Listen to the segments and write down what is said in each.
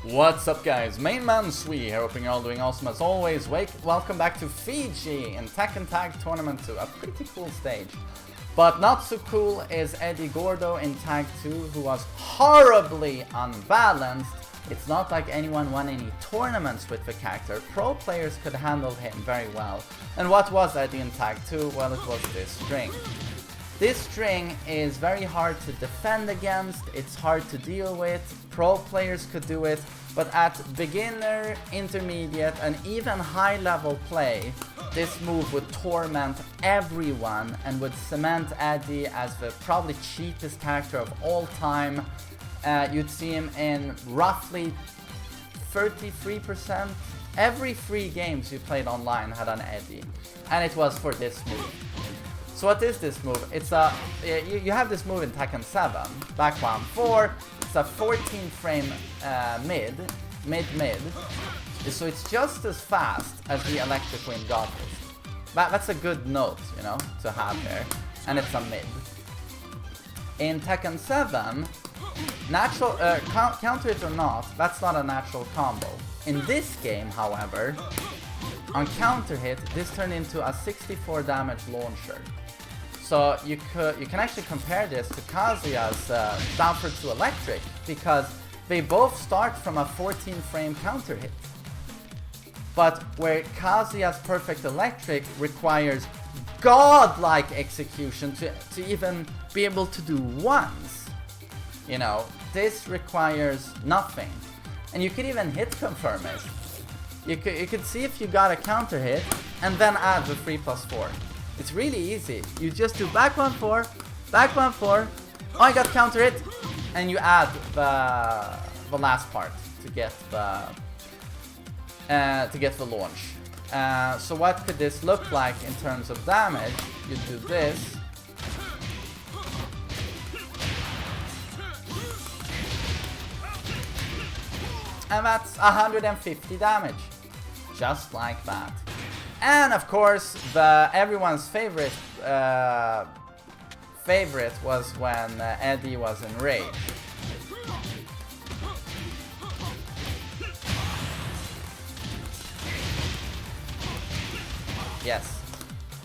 What's up guys, MainManSWE here, hoping you're all doing awesome as always. Welcome back to Fiji in Tekken Tag Tournament 2, a pretty cool stage. But not so cool is Eddy Gordo in Tag 2, who was horribly unbalanced. It's not like anyone won any tournaments with the character. Pro players could handle him very well. And what was Eddy in Tag 2? Well, it was this string. This string is very hard to defend against, it's hard to deal with, pro players could do it, but at beginner, intermediate and even high level play, this move would torment everyone and would cement Eddy as the probably cheapest character of all time. You'd see him in roughly 33%. Every 3 games you played online had an Eddy, and it was for this move. So what is this move? It's a you have this move in Tekken 7, back 1-4. It's a 14 frame mid. So it's just as fast as the Electric Wind Goddess. That's a good note, you know, to have there. And it's a mid. In Tekken 7, natural counter it or not, that's not a natural combo. In this game, however, on counter hit, this turned into a 64 damage launcher. So you can actually compare this to Kazuya's down for 2 electric, because they both start from a 14 frame counter hit. But where Kazuya's perfect electric requires godlike execution to even be able to do once, you know, this requires nothing. And you could even hit confirm it. You could see if you got a counter hit and then add the 3+4. It's really easy. You just do back 1-4, back 1-4. Oh, I got counter hit, and you add the last part to get the launch. So what could this look like in terms of damage? You do this. And that's 150 damage. Just like that. And of course, everyone's favorite was when Eddy was in rage. Yes.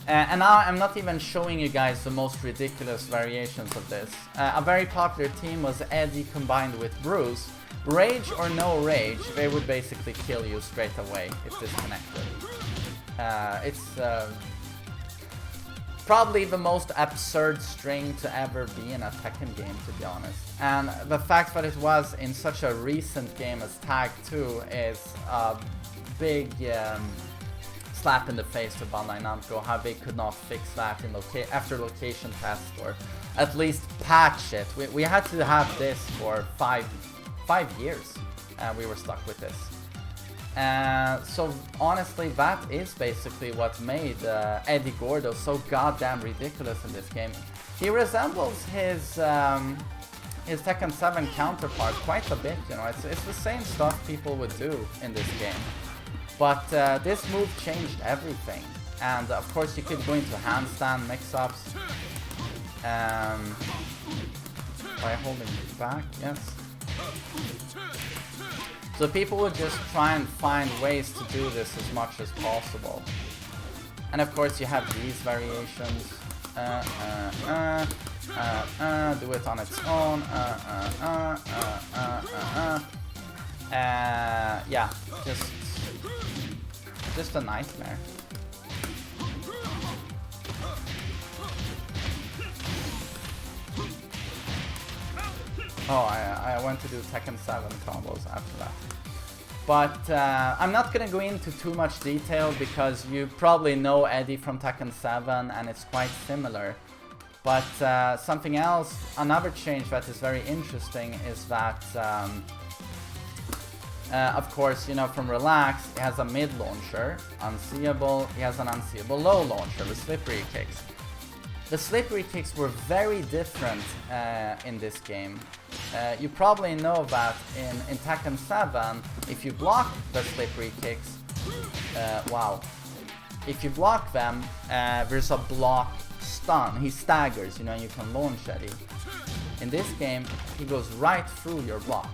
And now I'm not even showing you guys the most ridiculous variations of this. A very popular team was Eddy combined with Bruce. Rage or no rage, they would basically kill you straight away if disconnected. It's probably the most absurd string to ever be in a Tekken game, to be honest. And the fact that it was in such a recent game as Tag 2 is a big slap in the face to Bandai Namco, how they could not fix that in after location test, or at least patch it. We had to have this for 5 years, and we were stuck with this. So honestly, that is basically what made Eddy Gordo so goddamn ridiculous in this game. He resembles his Tekken 7 counterpart quite a bit, you know. It's the same stuff people would do in this game. But this move changed everything. And of course you could go into handstand mix-ups by holding back, yes. So people would just try and find ways to do this as much as possible. And of course you have these variations. Do it on its own. Yeah, just a nightmare. Oh, I went to do Tekken 7 combos after that. But I'm not gonna go into too much detail because you probably know Eddy from Tekken 7 and it's quite similar. But something else, another change that is very interesting is that of course, you know, from Relax, it has a mid launcher, unseeable, he has an unseeable low launcher, the slippery kicks. The slippery kicks were very different in this game. You probably know that in Tekken 7, if you block the slippery kicks, wow. If you block them, there's a block stun. He staggers, you know, and you can launch Eddy. In this game, he goes right through your block.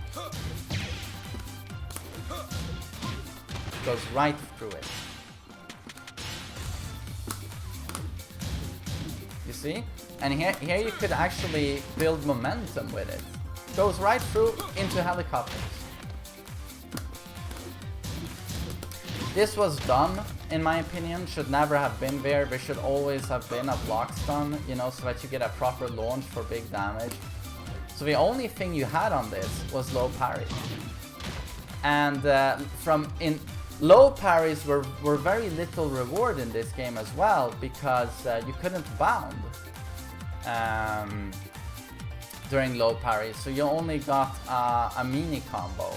goes right through it. You see? And here you could actually build momentum with it. Goes right through into helicopters. This was dumb, in my opinion. Should never have been there. There should always have been a block stun, you know, so that you get a proper launch for big damage. So the only thing you had on this was low parry. And low parries were very little reward in this game as well, because you couldn't bound during low parries, so you only got a mini combo.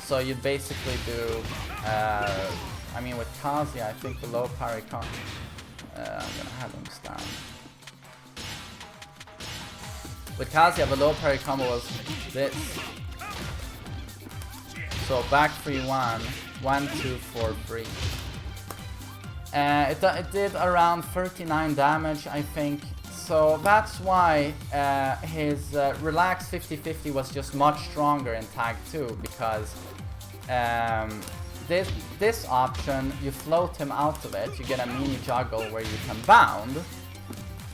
So you basically do, I mean with Kazuya, I think the low parry I'm gonna have him stand. With Kazuya, the low parry combo was this. So back 3-1, 1-2, 4-3. It did around 39 damage, I think. So that's why his relaxed 50-50 was just much stronger in Tag 2, because this option, you float him out of it, you get a mini juggle where you can bound.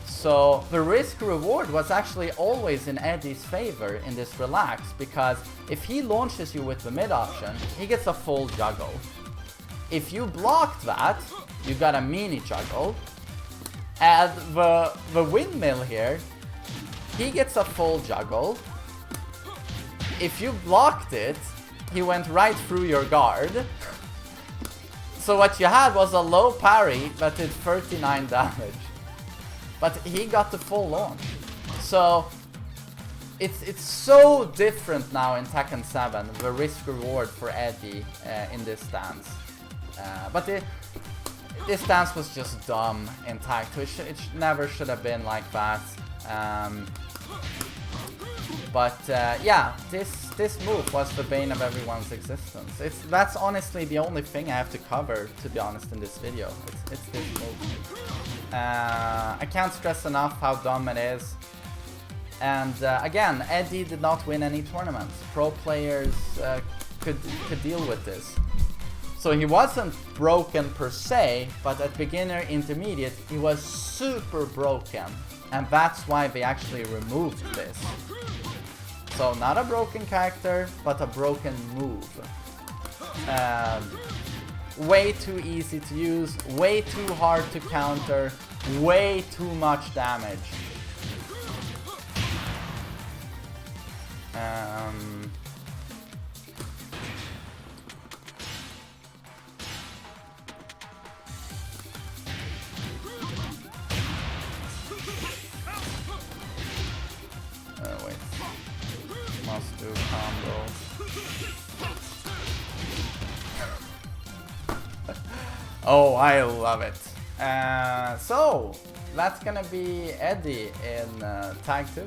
So the risk reward was actually always in Eddy's favor in this relax, because if he launches you with the mid option, he gets a full juggle. If you blocked that, you got a mini juggle. And the windmill here, he gets a full juggle. If you blocked it, he went right through your guard. So what you had was a low parry that did 39 damage. But he got the full launch. So it's so different now in Tekken 7, the risk reward for Eddy in this stance. But this stance was just dumb in Tag 2. It never should have been like that. Yeah, this move was the bane of everyone's existence. That's honestly the only thing I have to cover, to be honest, in this video. It's this move. I can't stress enough how dumb it is. And again, Eddy did not win any tournaments. Pro players could deal with this. So he wasn't broken per se, but at beginner intermediate he was super broken, and that's why they actually removed this. So not a broken character, but a broken move. Way too easy to use, way too hard to counter, way too much damage. Wait. Must do combo. Oh, I love it. So, that's gonna be Eddy in Tag 2.